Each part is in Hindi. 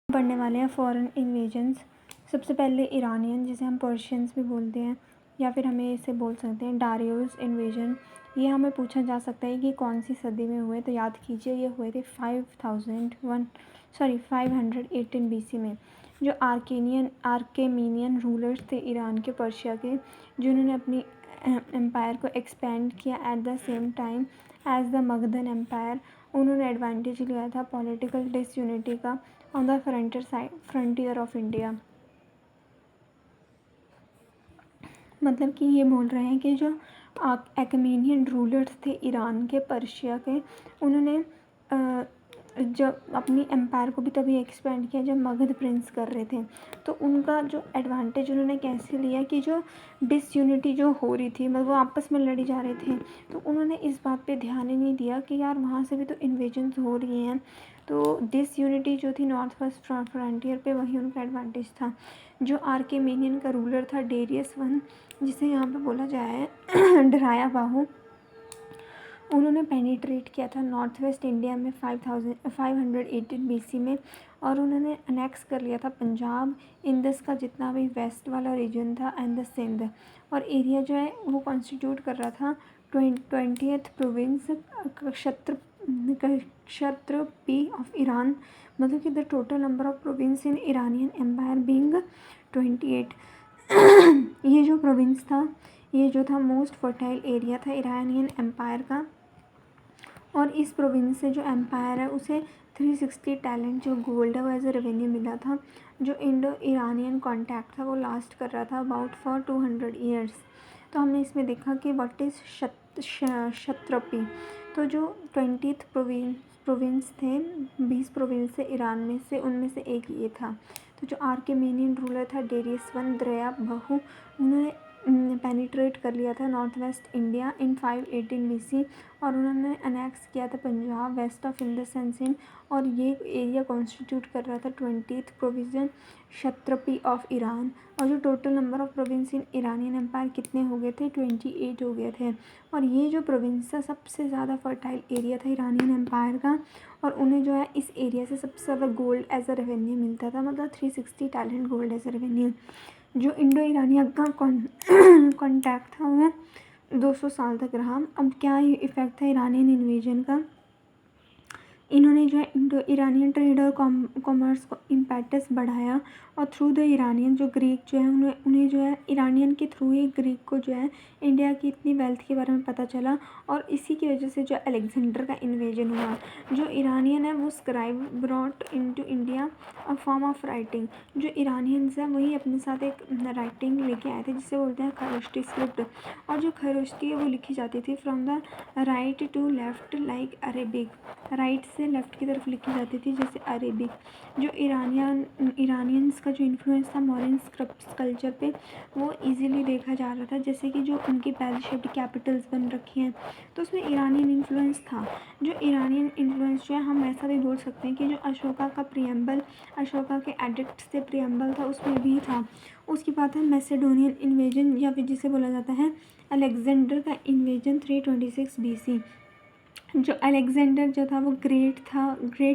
पढ़ने वाले हैं फॉरेन इन्वेजन्स। सबसे पहले ईरानियन, जिसे हम पर्शियंस भी बोलते हैं, या फिर हमें इसे बोल सकते हैं डारियोस इन्वेजन। ये हमें पूछा जा सकता है कि कौन सी सदी में हुए, तो याद कीजिए ये हुए थे 518 BC में। जो आर्केमीनियन रूलर्स थे ईरान के, पर्शिया के, जिन्होंने अपनी एम्पायर को एक्सपेंड किया at the same time as the Magadhan empire. उन्होंने एडवांटेज लिया था पॉलिटिकल डिसयूनिटी का on the frontier of India. मतलब कि ये बोल रहे हैं कि जो आर्केमीनियन रूलर्स थे ईरान के, पर्शिया के, उन्होंने जब अपनी एम्पायर को भी तभी एक्सपेंड किया जब मगध प्रिंस कर रहे थे। तो उनका जो एडवांटेज उन्होंने कैसे लिया कि जो डिसयूनिटी जो हो रही थी, मतलब वो आपस में लड़ी जा रहे थे, तो उन्होंने इस बात पे ध्यान ही नहीं दिया कि यार वहाँ से भी तो इन्वेजन्स हो रही हैं। तो डिसयूनिटी जो थी नॉर्थ वेस्ट फ्रंटियर पे, वही उनका एडवांटेज था। जो आर्केमीनियन का रूलर था डेरियस वन, जिसे यहाँ पे बोला जाए डराया बाहू, उन्होंने पेनिट्रेट किया था नॉर्थ वेस्ट इंडिया में 518 BC में, और उन्होंने अनेक्स कर लिया था पंजाब, इंदस का जितना भी वेस्ट वाला रीजन था, एंड द सिंध। और एरिया जो है वो कॉन्स्टिट्यूट कर रहा था 20th प्रोविंस क्षत्रपी ऑफ ईरान। मतलब कि the total number of province in Iranian empire being 28। ये जो प्रोविंस था, ये जो था मोस्ट फर्टाइल एरिया था ईरानियन एम्पायर का, और इस प्रोविंस से जो एम्पायर है उसे 360 टैलेंट जो गोल्ड है वो एज ए रेवेन्यू मिला था। जो इंडो ईरानियन कॉन्टैक्ट था वो लास्ट कर रहा था अबाउट फॉर 200 ईयर्स। तो हमने इसमें देखा कि व्हाट इज़ क्षत्रपी। तो जो 20th प्रोविंस थे, 20 प्रोविंस से ईरान में से, उनमें से एक ये था। तो जो आर्केमीनियन रूलर था डेरियस वन द्रया बहू, उन्होंने पेनिट्रेट कर लिया था north west India in 518 BC, और उन्होंने अनेक्स किया था Punjab, west of Indus and Sindh, और ये एरिया कॉन्स्टिट्यूट कर रहा था 20th प्रोविजन क्षत्रपी ऑफ ईरान। और जो total number of province in Iranian empire कितने हो गए थे, 28 हो गए थे। और ये जो प्रोविंस था सबसे ज़्यादा फर्टाइल एरिया था ईरानियन एम्पायर का, और उन्हें जो है इस एरिया से सबसे ज़्यादा गोल्ड एज अ रेवेन्यू मिलता था, मतलब 360 talent gold as a revenue. जो इंडो ईरानिया का कॉन्टैक्ट था वह 200 साल तक रहा। अब क्या इफ़ेक्ट था ईरानियन इन्वेजन का, इन्होंने जो है इंडो ईरानियन ट्रेड और कॉमर्स को इम्पेटस बढ़ाया, और थ्रू द ईरानियन जो ग्रीक जो है उन्हें जो है ईरानियन के थ्रू ही ग्रीक को जो है इंडिया की इतनी वेल्थ के बारे में पता चला, और इसी की वजह से जो अलेक्जेंडर का इन्वेजन हुआ। जो ईरानियन है वो scribe brought into India a form of writing. जो ईरानियंस हैं वही अपने साथ एक राइटिंग लेके आए थे जिसे बोलते हैं खरोष्टी स्क्रिप्ट, और जो खरोष्टी है वो लिखी जाती थी from the right to left like Arabic, right से लेफ़्ट की तरफ लिखी जाती थी जैसे अरेबिक। जो ईरानियंस का जो इन्फ्लुएंस था मॉडर्न स्क्रिप्ट कल्चर पे, वो इजीली देखा जा रहा था, जैसे कि जो उनकी बेल शेप्ड कैपिटल्स बन रखी हैं, तो उसमें ईरानियन इन्फ्लुएंस था। जो ईरानियन इन्फ्लुएंस जो है हम ऐसा भी बोल सकते हैं कि जो अशोका का प्रियम्बल, अशोका के एडिक्ट से प्रियम्बल था, उसमें भी था। उसकी बात है मैसेडोनियन इन्वेजन, या फिर जिसे बोला जाता है अलेक्जेंडर का इन्वेजन 326 BC। जो अलेक्जेंडर जो था वो ग्रेट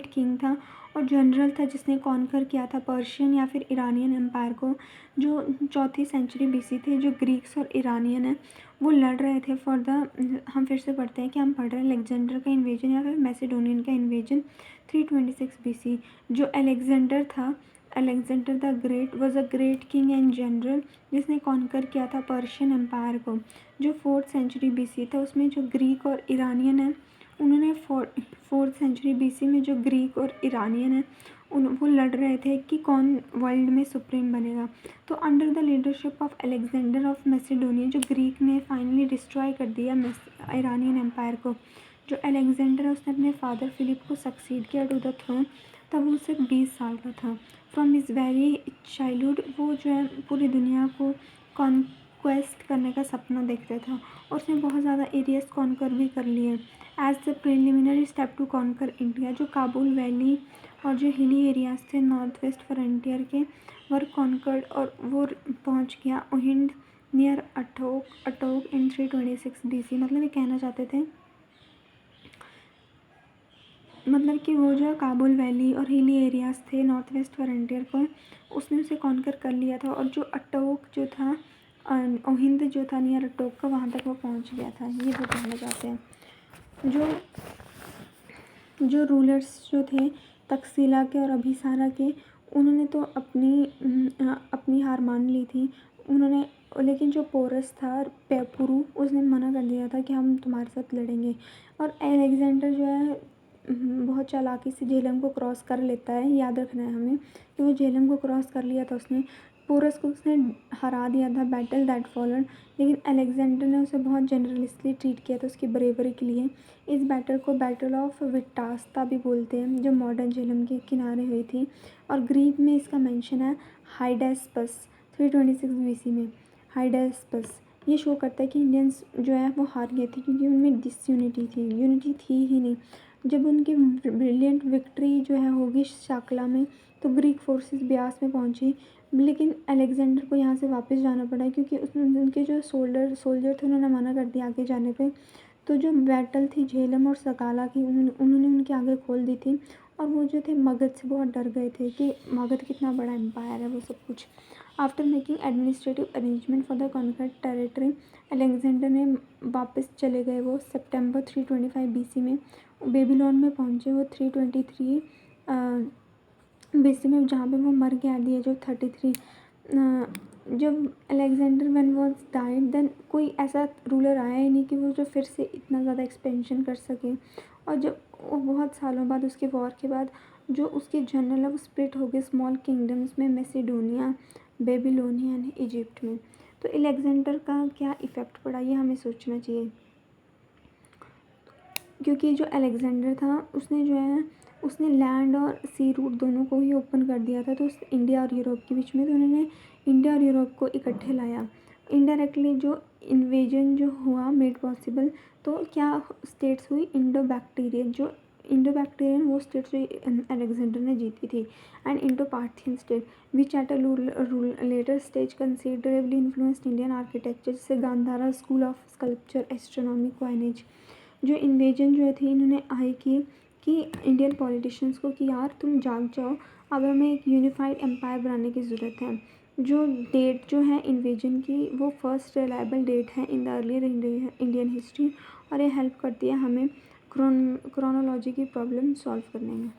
किंग था और जनरल था जिसने कॉन्कर किया था पर्शियन या फिर ईरानियन एम्पायर को। जो 4th सेंचुरी BC थे, जो ग्रीक्स और ईरानियन है वो लड़ रहे थे फॉर द, हम फिर से पढ़ते हैं कि हम पढ़ रहे हैं अलेक्जेंडर का इन्वेजन या फिर मैसेडोनियन का इन्वेजन 326 BC। जो अलेक्जेंडर था, Alexander the great was a great king and general जिसने कॉन्कर किया था पर्शियन एम्पायर को। जो 4th सेंचुरी BC था उसमें जो ग्रीक और ईरानियन है उन्होंने 4th सेंचुरी BC में जो ग्रीक और ईरानियन है वो लड़ रहे थे कि कौन वर्ल्ड में सुप्रीम बनेगा। तो under the leadership of Alexander of Macedonia जो ग्रीक ने फाइनली डिस्ट्रॉय कर दिया ईरानियन एम्पायर को। जो अलेक्जेंडर है उसने अपने फादर फिलिप को सक्सीड किया टू द थ्रोन, तब वो सिर्फ 20 साल का था। फ्रॉम हिज वेरी चाइल्डहुड वो जो है पूरी दुनिया को कॉन्क्वेस्ट करने का सपना देखता था और उसने बहुत ज़्यादा एरियाज कॉन्कर भी कर लिए। As the preliminary step to conquer India, जो काबुल वैली और जो हिली एरियाज थे नॉर्थ वेस्ट फ्रंटियर के वर कॉन्कर्ड, और वो पहुंच गया ओहिंड नियर अटोक इन 326 BC। मतलब ये कहना चाहते थे मतलब कि वो जो काबुल वैली और हिली एरियाज़ थे नॉर्थ वेस्ट फ्रंटियर को, उसने उसे कॉन्कर कर लिया था। और जो अटोक जो था, ओहिंद जो था नियर अटोक का, वहाँ तक वो पहुँच गया था, ये वो कहना चाहते हैं। जो रूलर्स जो थे तक्षशिला के और अभिसारा के, उन्होंने तो अपनी हार मान ली थी उन्होंने, लेकिन जो पोरस था पुरु, उसने मना कर दिया था कि हम तुम्हारे साथ लड़ेंगे। और अलेक्जेंडर जो है बहुत चालाकी से झेलम को क्रॉस कर लेता है। याद रखना है हमें कि वो झेलम को क्रॉस कर लिया था उसने, पोरस को उसने हरा दिया था, बैटल दैट फॉलोड। लेकिन अलेक्जेंडर ने उसे बहुत जनरलिस्टली ट्रीट किया था उसकी ब्रेवरी के लिए। इस बैटल को बैटल ऑफ विटास्ता भी बोलते हैं, जो मॉडर्न झेलम के किनारे हुई थी। और ग्रीक में इसका मेंशन है हाइडेस्पस 326 BC में। हाइडेस्पस ये शो करता है कि इंडियंस जो है वो हार गए थे, क्योंकि उनमें डिसयूनिटी थी, यूनिटी थी ही नहीं। जब उनकी ब्रिलियंट विक्ट्री जो है होगी शाकला में, तो ग्रीक फोर्सेस ब्यास में पहुंची। लेकिन अलेक्जेंडर को यहाँ से वापस जाना पड़ा, क्योंकि उसमें उनके जो सोल्जर थे उन्होंने मना कर दिया आगे जाने पे। तो जो बैटल थी झेलम और सकाला की, उन्होंने उनकी आगे खोल दी थी। और वो जो थे मगध से बहुत डर गए थे कि मगध कितना बड़ा एम्पायर है, वो सब कुछ। After making administrative arrangement for the conquered territory, Alexander ने वापस चले गए वो सितंबर 325 BC में। बेबीलोन में पहुँचे वो 323 BC में, जहाँ पे वो मर गया एट द एज ऑफ 33। जब Alexander when was died, then कोई ऐसा रूलर आया ही नहीं कि वो जो फिर से इतना ज़्यादा एक्सपेंशन कर सके। और जब वो बहुत सालों बाद उसके वॉर के बाद जो उसके जनरल है वो स्प्लिट हो गए स्मॉल किंगडम्स में, मैसेडोनिया, बेबीलोनिया एंड इजिप्ट में। तो अलेक्जेंडर का क्या इफ़ेक्ट पड़ा ये हमें सोचना चाहिए, क्योंकि जो अलेक्जेंडर था उसने जो है उसने लैंड और सी रूट दोनों को ही ओपन कर दिया था, तो उस इंडिया और यूरोप के बीच में, तो उन्होंने इंडिया और यूरोप को इकट्ठे लाया। इनडायरेक्टली जो इन्वेजन जो हुआ मेड पॉसिबल, तो क्या स्टेट्स हुई इंडो बैक्टीरियन, जो इंडो बैक्टीरियन वो स्टेट्स हुई अलेक्जेंडर ने जीती थी। And Indo Parthian state which at a later stage considerably influenced Indian architecture, जैसे Gandhara school of sculpture, astronomy, coinage. जो इन्वेजन जो थी इन्होंने आई कि इंडियन पॉलिटिशियंस को कि यार तुम जाग जाओ, अब हमें एक यूनिफाइड एम्पायर बनाने की ज़रूरत है। जो डेट जो है इन्वेजन की वो फर्स्ट रिलायबल डेट है in the earlier Indian history, और ये हेल्प करती है हमें क्रोनोलॉजी की प्रॉब्लम सॉल्व करने में।